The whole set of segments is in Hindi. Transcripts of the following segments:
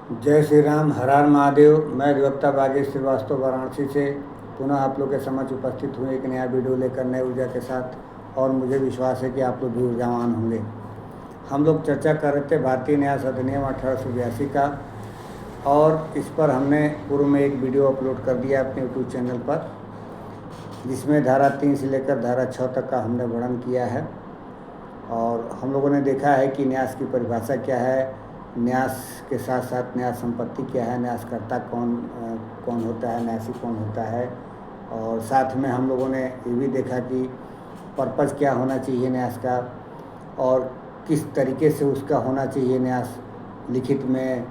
जय श्री राम, हर हर महादेव। मैं अधिवक्ता बागेश श्रीवास्तव वाराणसी से पुनः आप लोग के समक्ष उपस्थित हुए एक नया वीडियो लेकर नए ऊर्जा के साथ। और मुझे विश्वास है कि आप लोग भी ऊर्जावान होंगे। हम लोग चर्चा कर रहे थे भारतीय न्यास अधिनियम 1882 का, और इस पर हमने पूर्व में एक वीडियो अपलोड कर दिया अपने यूट्यूब चैनल पर, जिसमें धारा 3 से लेकर धारा 6 तक का हमने वर्णन किया है। और हम लोगों ने देखा है कि न्यास की परिभाषा क्या है, न्यास के साथ साथ न्यास संपत्ति क्या है, न्यासकर्ता कौन होता है, न्यासी कौन होता है। और साथ में हम लोगों ने ये भी देखा कि पर्पज़ क्या होना चाहिए न्यास का, और किस तरीके से उसका होना चाहिए न्यास, लिखित में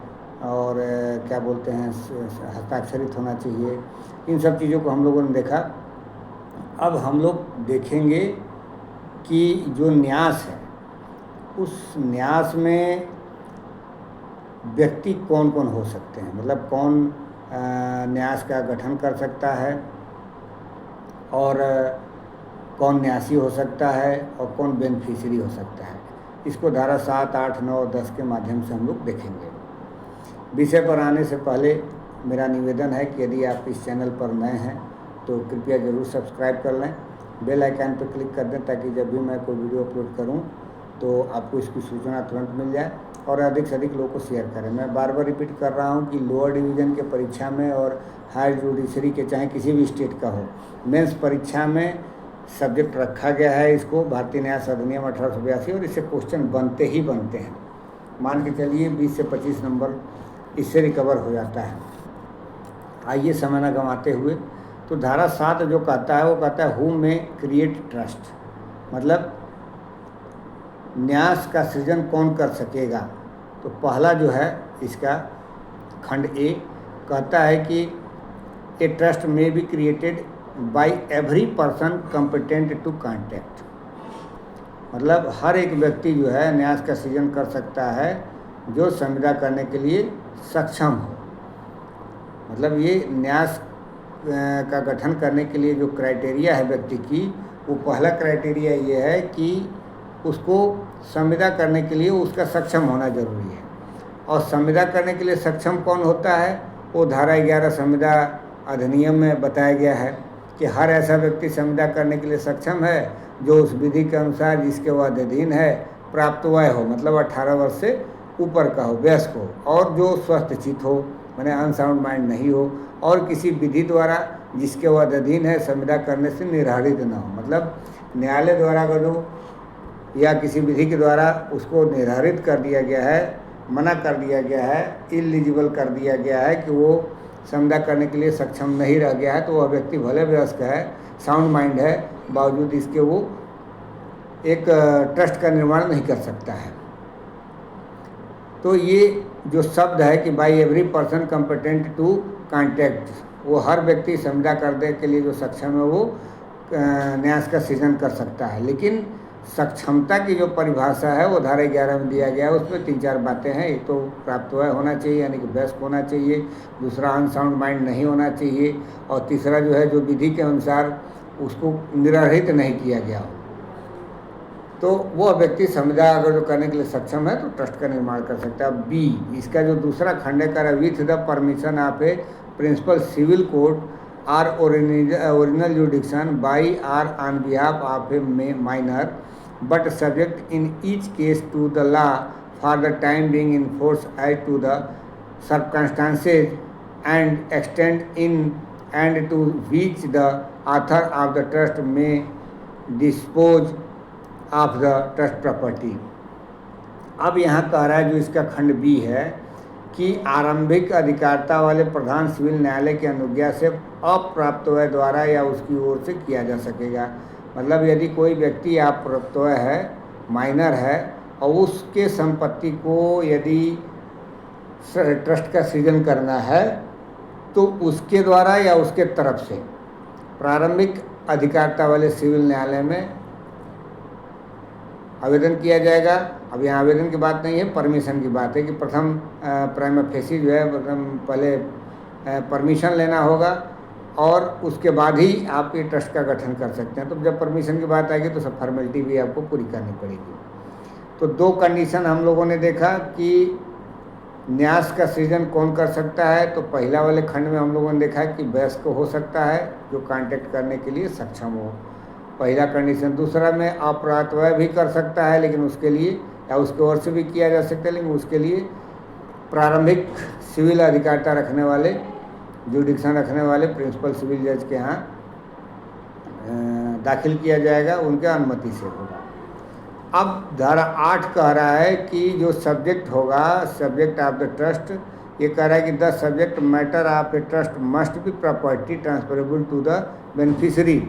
और क्या बोलते हैं हस्ताक्षरित होना चाहिए। इन सब चीज़ों को हम लोगों ने देखा। अब हम लोग देखेंगे कि जो न्यास है, उस न्यास में व्यक्ति कौन कौन हो सकते हैं, मतलब कौन न्यास का गठन कर सकता है, और कौन न्यासी हो सकता है, और कौन बेनिफिशियरी हो सकता है। इसको धारा 7, 8, 9 और 10 के माध्यम से हम लोग देखेंगे। विषय पर आने से पहले मेरा निवेदन है कि यदि आप इस चैनल पर नए हैं तो कृपया ज़रूर सब्सक्राइब कर लें, बेल आइकन पर क्लिक कर दें, ताकि जब भी मैं कोई वीडियो अपलोड करूं तो आपको इसकी सूचना तुरंत मिल जाए, और अधिक से अधिक लोगों को शेयर करें। मैं बार बार रिपीट कर रहा हूं कि लोअर डिवीज़न के परीक्षा में और हायर जुडिशरी के, चाहे किसी भी स्टेट का हो, मेंस परीक्षा में सब्जेक्ट रखा गया है इसको, भारतीय न्यास अधिनियम 1882, और इससे क्वेश्चन बनते ही बनते हैं। मान के चलिए 20 से 25 नंबर इससे रिकवर हो जाता है। आइए समय न गंवाते हुए, तो धारा 7 जो कहता है वो कहता है हु में क्रिएट ट्रस्ट, मतलब न्यास का सृजन कौन कर सकेगा। तो पहला जो है इसका खंड ए कहता है कि ए ट्रस्ट में be created by every person competent to contact, मतलब हर एक व्यक्ति जो है न्यास का सृजन कर सकता है जो संविदा करने के लिए सक्षम हो। मतलब ये न्यास का गठन करने के लिए जो क्राइटेरिया है व्यक्ति की, वो पहला क्राइटेरिया ये है कि उसको संविदा करने के लिए उसका सक्षम होना जरूरी है। और संविदा करने के लिए सक्षम कौन होता है, वो धारा 11 संविदा अधिनियम में बताया गया है कि हर ऐसा व्यक्ति संविदा करने के लिए सक्षम है जो उस विधि के अनुसार जिसके वह अधीन है प्राप्त वय हो, मतलब 18 वर्ष से ऊपर का हो, वयस्क हो, और जो स्वस्थ चित्त हो, माने अनसाउंड माइंड नहीं हो, और किसी विधि द्वारा जिसके वह अधीन है संविदा करने से निर्धारित न हो, मतलब न्यायालय द्वारा जो या किसी विधि के द्वारा उसको निर्धारित कर दिया गया है, मना कर दिया गया है, इलिजिबल कर दिया गया है कि वो संविदा करने के लिए सक्षम नहीं रह गया है, तो वह व्यक्ति भले वयस्क है, साउंड माइंड है, बावजूद इसके वो एक ट्रस्ट का निर्माण नहीं कर सकता है। तो ये जो शब्द है कि by every person competent to contact, वो हर व्यक्ति संविदा करने के लिए जो सक्षम है वो न्यास का सृजन कर सकता है। लेकिन सक्षमता की जो परिभाषा है वो धारा 11 में दिया गया है। उसमें 3-4 बातें हैं। एक तो प्राप्त वय होना चाहिए, यानी कि वयस्क होना चाहिए, दूसरा अनसाउंड माइंड नहीं होना चाहिए, और तीसरा जो है जो विधि के अनुसार उसको निर्धारित नहीं किया गया हो, तो वो व्यक्ति संविदा अगर जो करने के लिए सक्षम है तो ट्रस्ट का निर्माण कर सकता है। बी, इसका जो दूसरा खंड है, with the permission of a principal civil court or original jurisdiction by or on behalf of a minor but subject in each case to the law for the time being in force as to the circumstances and extent in and to which the author of the trust may dispose of the trust property। अब यहाँ कह रहा है जो इसका खंड बी है कि आरंभिक अधिकारिता वाले प्रधान सिविल न्यायालय की अनुज्ञा से अप्राप्त वय द्वारा या उसकी ओर से किया जा सकेगा। मतलब यदि कोई व्यक्ति अप्राप्त वय है, माइनर है, और उसके संपत्ति को यदि ट्रस्ट का सृजन करना है तो उसके द्वारा या उसके तरफ से प्रारंभिक अधिकारिता वाले सिविल न्यायालय में आवेदन किया जाएगा। अब यहाँ आवेदन की बात नहीं है, परमिशन की बात है कि प्रथम प्राइमा फेसी जो है पहले परमिशन लेना होगा, और उसके बाद ही आप ये ट्रस्ट का गठन कर सकते हैं। तो जब परमिशन की बात आएगी तो सब फॉर्मेलिटी भी आपको पूरी करनी पड़ेगी। तो 2 कंडीशन हम लोगों ने देखा कि न्यास का सृजन कौन कर सकता है? तो पहला वाले खंड में हम लोगों ने देखा है कि वयस्क हो सकता है जो कांटेक्ट करने के लिए सक्षम हो, पहला कंडीशन। दूसरा में अप्रातवय भी कर सकता है, लेकिन उसके लिए या उसके ओर से भी किया जा सकता है, लेकिन उसके लिए प्रारंभिक सिविल अधिकारिता रखने वाले, जुडिक्शन रखने वाले प्रिंसिपल सिविल जज के यहाँ दाखिल किया जाएगा, उनके अनुमति से होगा। अब धारा 8 कह रहा है कि जो सब्जेक्ट होगा, सब्जेक्ट ऑफ द ट्रस्ट, ये कह रहा है कि the subject matter of a trust must be property transferable to the beneficiary.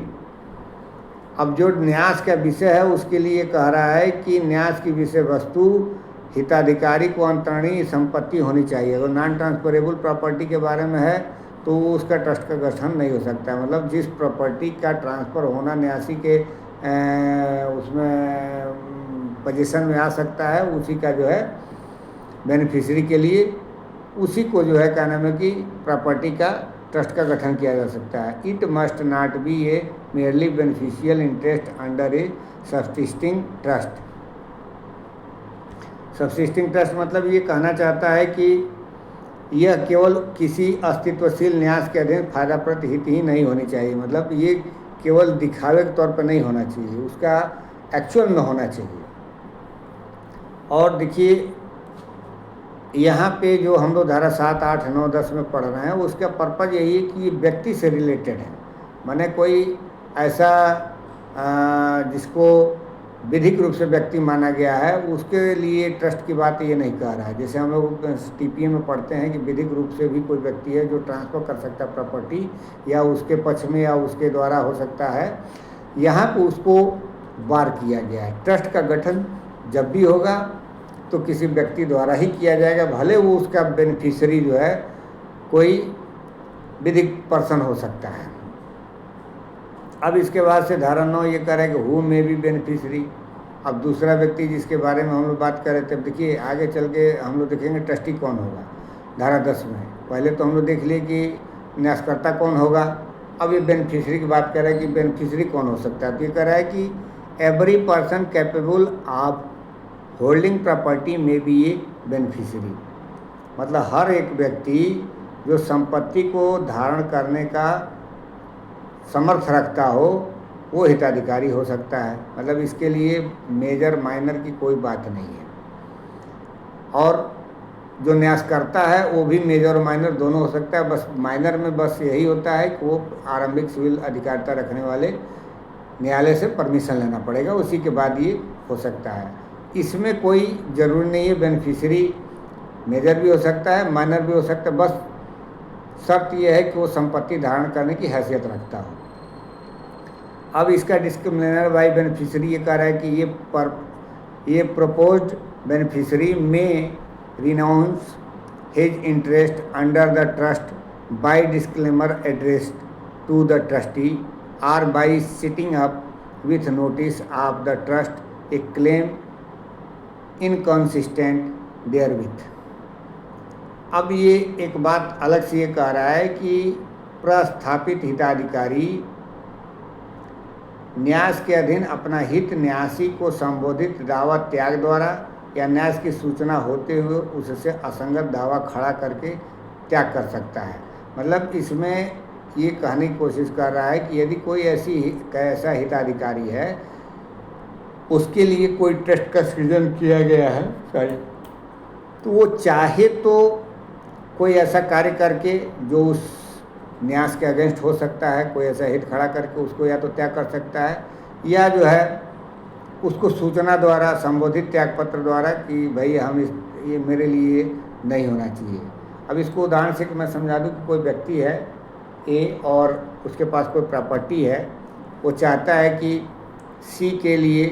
अब जो न्यास का विषय है उसके लिए कह रहा है कि न्यास की विषय वस्तु हिताधिकारी को अंतरणीय संपत्ति होनी चाहिए। अगर नॉन ट्रांसफरेबल प्रॉपर्टी के बारे में है तो उसका ट्रस्ट का गठन नहीं हो सकता है। मतलब जिस प्रॉपर्टी का ट्रांसफ़र होना न्यासी के उसमें पोजीशन में आ सकता है, उसी का जो है बेनिफिशरी के लिए उसी को जो है क्या नाम है कि प्रॉपर्टी का ट्रस्ट का गठन किया जा सकता है। It must not be A merely beneficial interest under A subsisting trust. Subsisting trust मतलब ये कहना चाहता है कि यह केवल किसी अस्तित्वशील न्यास के अधीन फायदाप्रद हित ही नहीं होनी चाहिए। मतलब ये केवल दिखावे के तौर पर नहीं होना चाहिए, उसका एक्चुअल में होना चाहिए। और देखिए यहाँ पे जो हम लोग धारा 7, 8, 9, 10 में पढ़ रहे हैं, उसका पर्पज़ यही है कि ये व्यक्ति से रिलेटेड है। माने कोई ऐसा जिसको विधिक रूप से व्यक्ति माना गया है, उसके लिए ट्रस्ट की बात ये नहीं कह रहा है। जैसे हम लोग TPA में पढ़ते हैं कि विधिक रूप से भी कोई व्यक्ति है जो ट्रांसफ़र कर सकता है प्रॉपर्टी, या उसके पक्ष में या उसके द्वारा हो सकता है। यहाँ पे उसको बार किया गया है। ट्रस्ट का गठन जब भी होगा तो किसी व्यक्ति द्वारा ही किया जाएगा, भले वो उसका बेनिफिशरी जो है कोई विधिक पर्सन हो सकता है। अब इसके बाद से धारा 9 ये कह रहा है कि हु मे बी बेनिफिशरी। अब दूसरा व्यक्ति जिसके बारे में हम लोग बात कर रहे थे, अब देखिए आगे चल के हम लोग देखेंगे ट्रस्टी कौन होगा धारा 10 में। पहले तो हम लोग देख लिए कि न्यासकर्ता कौन होगा, अब ये बेनिफिशरी की बात कर रहा है कि बेनिफिशरी कौन हो सकता है। तो ये कह रहा है कि every person capable of holding property में बी ए बेनिफिशरी। मतलब हर एक व्यक्ति जो संपत्ति को धारण करने का समर्थ रखता हो वो हिताधिकारी हो सकता है। मतलब इसके लिए मेजर माइनर की कोई बात नहीं है। और जो न्यास करता है वो भी मेजर और माइनर दोनों हो सकता है। बस माइनर में बस यही होता है कि वो आरंभिक सिविल अधिकारिता रखने वाले न्यायालय से परमिशन लेना पड़ेगा, उसी के बाद ये हो सकता है। इसमें कोई ज़रूरी नहीं है बेनिफिशरी मेजर भी हो सकता है, माइनर भी हो सकता है। बस शर्त यह है कि वो संपत्ति धारण करने की हैसियत रखता हो। अब इसका डिस्क्रिमिनेटर बाय बेनिफिशरी ये कह रहा है कि ये proposed beneficiary may renounce his interest under the trust by disclaimer addressed to the trustee और by setting up with notice of the trust a claim inconsistent therewith. अब ये एक बात अलग से ये कह रहा है कि प्रस्थापित हिताधिकारी न्यास के अधीन अपना हित न्यासी को संबोधित दावा त्याग द्वारा या न्यास की सूचना होते हुए उससे असंगत दावा खड़ा करके त्याग कर सकता है। मतलब इसमें ये कहने की कोशिश कर रहा है कि यदि कोई ऐसा हिताधिकारी है, उसके लिए कोई ट्रस्ट का सृजन किया गया है, तो वो चाहे तो कोई ऐसा कार्य करके जो उस न्यास के अगेंस्ट हो सकता है, कोई ऐसा हित खड़ा करके उसको या तो त्याग कर सकता है, या जो है उसको सूचना द्वारा संबोधित त्यागपत्र द्वारा कि भाई ये मेरे लिए नहीं होना चाहिए। अब इसको उदाहरण से कि मैं समझा दूँ कि कोई व्यक्ति है ए और उसके पास कोई प्रॉपर्टी है, वो चाहता है कि सी के लिए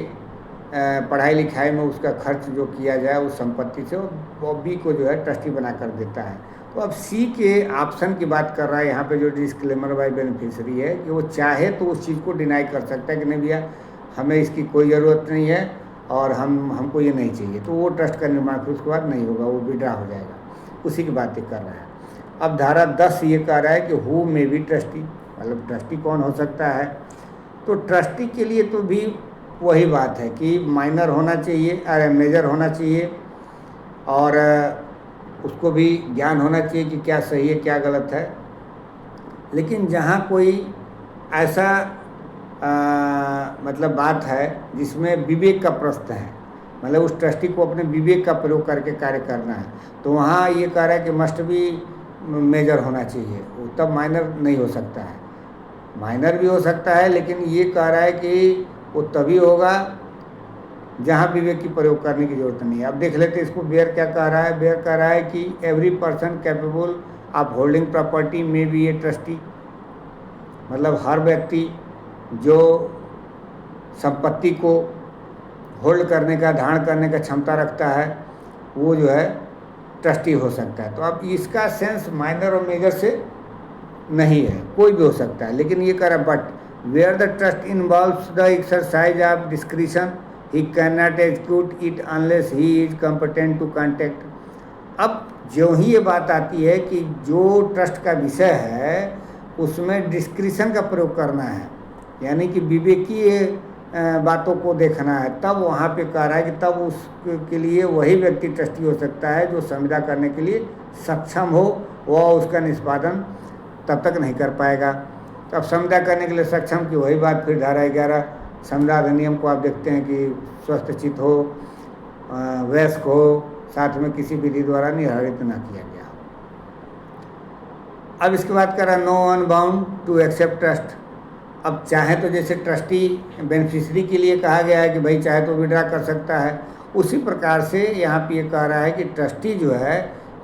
पढ़ाई लिखाई में उसका खर्च जो किया जाए उस संपत्ति से वो बी को जो है ट्रस्टी बना कर देता है। तो अब सी के ऑप्शन की बात कर रहा है यहाँ पे जो डिस्क्लेमर बाय बेनिफिशरी है कि वो चाहे तो उस चीज़ को डिनाई कर सकता है कि नहीं भैया हमें इसकी कोई ज़रूरत नहीं है और हमको ये नहीं चाहिए, तो वो ट्रस्ट का निर्माण फिर उसके बाद नहीं होगा, वो विड्रा हो जाएगा। उसी की बात कर रहा है। अब धारा 10 ये कह रहा है कि हु मे बी ट्रस्टी, मतलब ट्रस्टी कौन हो सकता है। तो ट्रस्टी के लिए तो भी वही बात है कि माइनर होना चाहिए, मेजर होना चाहिए और उसको भी ज्ञान होना चाहिए कि क्या सही है क्या गलत है। लेकिन जहाँ कोई ऐसा मतलब बात है जिसमें विवेक का प्रश्न है, मतलब उस ट्रस्टी को अपने विवेक का प्रयोग करके कार्य करना है, तो वहाँ ये कह रहा है कि मस्ट भी मेजर होना चाहिए, वो तब माइनर नहीं हो सकता है। माइनर भी हो सकता है, लेकिन ये कह रहा है कि वो तभी होगा जहाँ विवेक की प्रयोग करने की जरूरत नहीं है। अब देख लेते इसको। बेयर क्या कह रहा है? बेयर कह रहा है कि every person capable of holding property में बी ए ट्रस्टी, मतलब हर व्यक्ति जो संपत्ति को होल्ड करने का, धारण करने का क्षमता रखता है, वो जो है ट्रस्टी हो सकता है। तो अब इसका सेंस माइनर और मेजर से नहीं है, कोई भी हो सकता है। लेकिन ये कह रहा है but where the trust involves the exercise of discretion he can not execute it unless he is competent to contact. अब जो ही ये बात आती है कि जो ट्रस्ट का विषय है उसमें डिस्क्रिशन का प्रयोग करना है, यानी कि विवेकीय बातों को देखना है, तब वहाँ पे कह रहा है कि तब उसके लिए वही व्यक्ति ट्रस्टी हो सकता है जो संविदा करने के लिए सक्षम हो, वह उसका निष्पादन तब तक नहीं कर पाएगा। तो अब संविदा करने के लिए सक्षम की वही बात फिर धारा 11 संविदा अधिनियम को आप देखते हैं कि स्वस्थ चित्त हो, वयस्क हो, साथ में किसी विधि द्वारा निर्धारित न किया गया। अब इसके बाद कह रहा no one bound to accept trust. अब चाहे तो जैसे ट्रस्टी बेनिफिशरी के लिए कहा गया है कि भाई चाहे तो विड्रा कर सकता है, उसी प्रकार से यहाँ पे ये कह रहा है कि ट्रस्टी जो है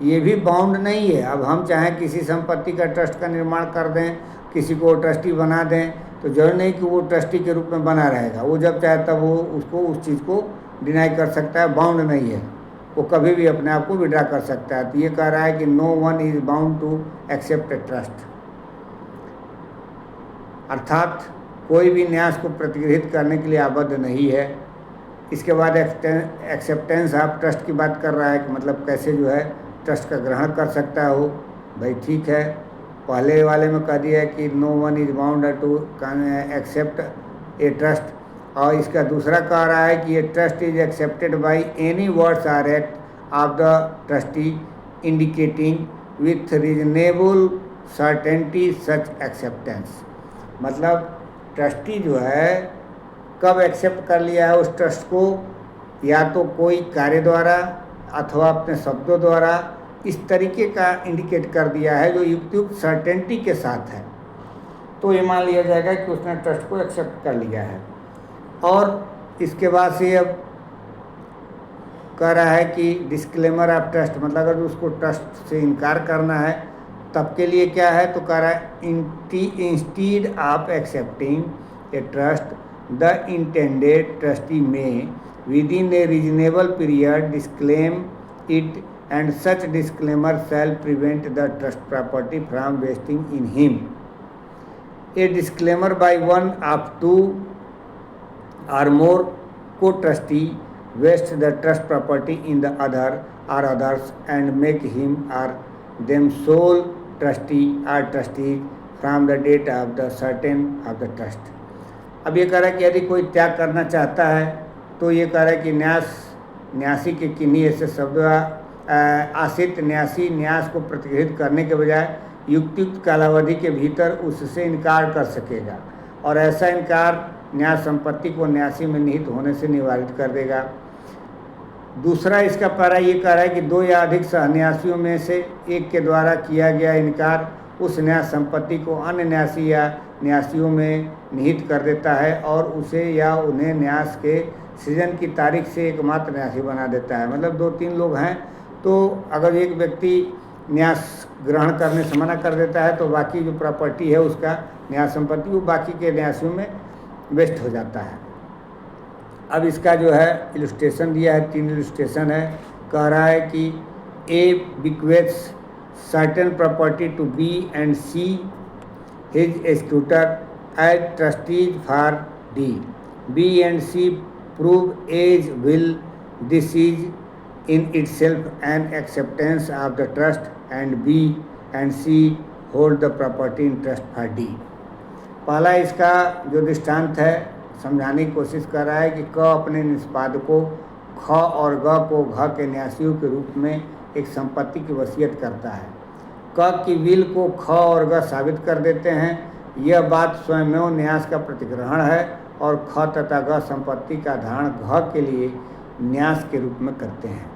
ये भी बाउंड नहीं है। अब हम चाहें किसी संपत्ति का ट्रस्ट का निर्माण कर दें, किसी को ट्रस्टी बना दें, तो जरूर नहीं कि वो ट्रस्टी के रूप में बना रहेगा। वो जब चाहे तब वो उसको उस चीज़ को डिनाई कर सकता है, बाउंड नहीं है, वो कभी भी अपने आप को विड्रा कर सकता है। तो ये कह रहा है कि no one is bound to accept a trust, अर्थात कोई भी न्यास को प्रतिगृहित करने के लिए आबद्ध नहीं है। इसके बाद एक्सेप्टेंस ऑफ ट्रस्ट की बात कर रहा है कि मतलब कैसे जो है ट्रस्ट का ग्रहण कर सकता हो। भाई ठीक है, पहले वाले में कह दिया है कि no one is bound to accept a trust, और इसका दूसरा कह रहा है कि ये trust is accepted by any words or act of the trustee indicating with reasonable certainty such acceptance. मतलब ट्रस्टी जो है कब एक्सेप्ट कर लिया है उस ट्रस्ट को, या तो कोई कार्य द्वारा अथवा अपने शब्दों द्वारा इस तरीके का इंडिकेट कर दिया है जो युक्त सर्टेनिटी के साथ है, तो ये मान लिया जाएगा कि उसने ट्रस्ट को एक्सेप्ट कर लिया है। और इसके बाद से अब कह रहा है कि डिस्क्लेमर ऑफ ट्रस्ट, मतलब अगर उसको ट्रस्ट से इनकार करना है तब के लिए क्या है, तो कह रहा है instead of accepting a trust the intended trustee may within a reasonable period disclaim it and such disclaimer shall prevent the trust property from vesting in him. A disclaimer by one of two or more co-trustee vests the trust property in the other or others and make him or them sole trustee or trustees from the date of the certain of the trust. अब ये कह रहा है कि यदि कोई त्याग करना चाहता है तो ये कह रहा है कि न्यासी के किन्हीं ऐसे शब्द आश्रित न्यासी न्यास को प्रतिगृहित करने के बजाय युक्त कालावधि के भीतर उससे इनकार कर सकेगा, और ऐसा इनकार न्यास संपत्ति को न्यासी में निहित होने से निवारित कर देगा। दूसरा इसका पारा ये कह रहा है कि दो या अधिक सहन्यासियों में से एक के द्वारा किया गया इनकार उस न्यास संपत्ति को अन्य न्यासी या न्यासियों में निहित कर देता है और उसे या उन्हें न्यास के सृजन की तारीख से एकमात्र न्यासी बना देता है। मतलब 2-3 लोग हैं, तो अगर एक व्यक्ति न्यास ग्रहण करने से मना कर देता है तो बाकी जो प्रॉपर्टी है उसका न्यास संपत्ति वो बाकी के न्यासियों में वेस्ट हो जाता है। अब इसका जो है इलस्ट्रेशन दिया है, 3 इलस्ट्रेशन है। कह रहा है कि A bequeaths certain property to B and C his executor as trustees for D, B and C prove the will, this is in itself an acceptance of the trust, and B and C hold the property in trust for D. पहला इसका जो दृष्टांत है समझाने की कोशिश कर रहा है कि क अपने निष्पादकों ख और ग को घ के न्यासियों के रूप में एक संपत्ति की वसीयत करता है। क की विल को ख और ग साबित कर देते हैं। यह बात स्वयमेव न्यास का प्रतिग्रहण है और ख तथा ग संपत्ति का धारण घ के लिए न्यास के रूप में करते हैं।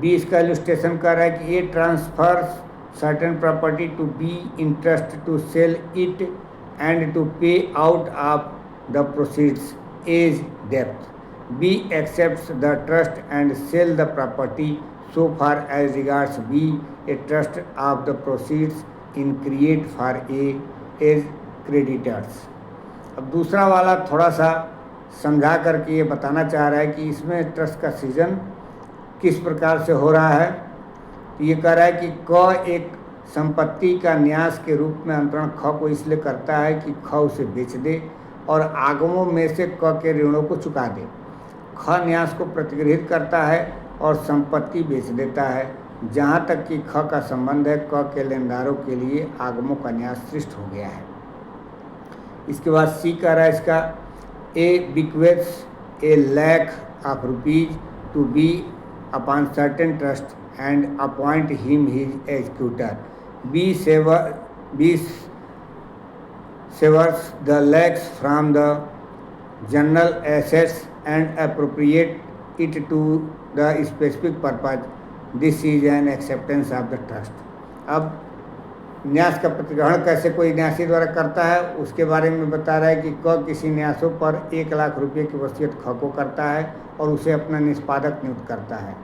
बी इसका इलस्ट्रेशन कर रहा है कि A transfers certain property to B interest to sell it and to pay out of the proceeds A's डेप्थ। B accepts the trust and sell the property so far as regards B, a trust of the proceeds in create for A as creditors। अब दूसरा वाला थोड़ा सा समझा करके ये बताना चाह रहा है कि इसमें ट्रस्ट का सीजन किस प्रकार से हो रहा है। तो ये कह रहा है कि क एक संपत्ति का न्यास के रूप में अंतरण ख को इसलिए करता है कि ख उसे बेच दे और आगमों में से क के ऋणों को चुका दे। ख न्यास को प्रतिग्रहित करता है और संपत्ति बेच देता है। जहाँ तक कि ख का संबंध है, क के लेनदारों के लिए आगमों का न्यास सृष्ट हो गया है। इसके बाद सी कह रहा है इसका A bequeaths a lakh of rupees to B upon certain trust and appoint him his executor. B severs the lakhs from the general assets and appropriate it to the specific purpose. This is an acceptance of the trust। अब न्यास का प्रतिग्रहण कैसे कोई न्यासी द्वारा करता है उसके बारे में बता रहा है कि क किसी न्यासों पर 1 लाख रुपये की वसीयत ख को करता है और उसे अपना निष्पादक नियुक्त करता है।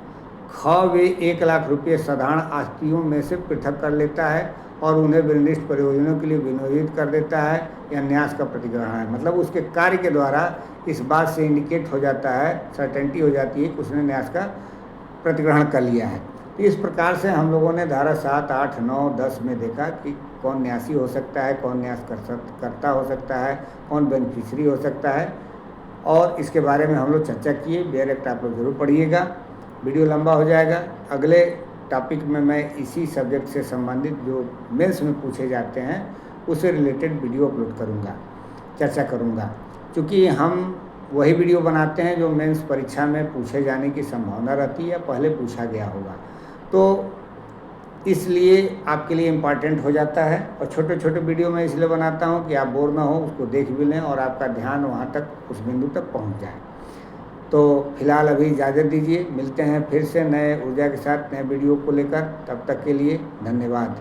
ख वे 1 लाख रुपये साधारण आस्तियों में से पृथक कर लेता है और उन्हें विनिर्दिष्ट प्रयोजनों के लिए विनियोजित कर देता है। यह न्यास का प्रतिग्रहण है। मतलब उसके कार्य के द्वारा इस बात से इंडिकेट हो जाता है, सर्टेनिटी हो जाती है कि उसने न्यास का प्रतिग्रहण कर लिया है। तो इस प्रकार से हम लोगों ने धारा 7, 8, 9, 10 में देखा कि कौन न्यासी हो सकता है, कौन न्यास करता हो सकता है, कौन बेनिफिशरी हो सकता है, और इसके बारे में हम लोग चर्चा किए। बेयर एक्ट आप लोग जरूर पढ़िएगा। वीडियो लंबा हो जाएगा। अगले टॉपिक में मैं इसी सब्जेक्ट से संबंधित जो मेंस में पूछे जाते हैं उससे रिलेटेड वीडियो अपलोड करूँगा, चर्चा करूँगा। क्योंकि हम वही वीडियो बनाते हैं जो मेंस परीक्षा में पूछे जाने की संभावना रहती है या पहले पूछा गया होगा, तो इसलिए आपके लिए इम्पॉर्टेंट हो जाता है। और छोटे छोटे वीडियो मैं इसलिए बनाता हूँ कि आप बोर ना हो, उसको देख भी लें और आपका ध्यान वहाँ तक, उस बिंदु तक पहुँच जाए। तो फिलहाल अभी इजाज़त दीजिए। मिलते हैं फिर से नए ऊर्जा के साथ नए वीडियो को लेकर। तब तक के लिए धन्यवाद।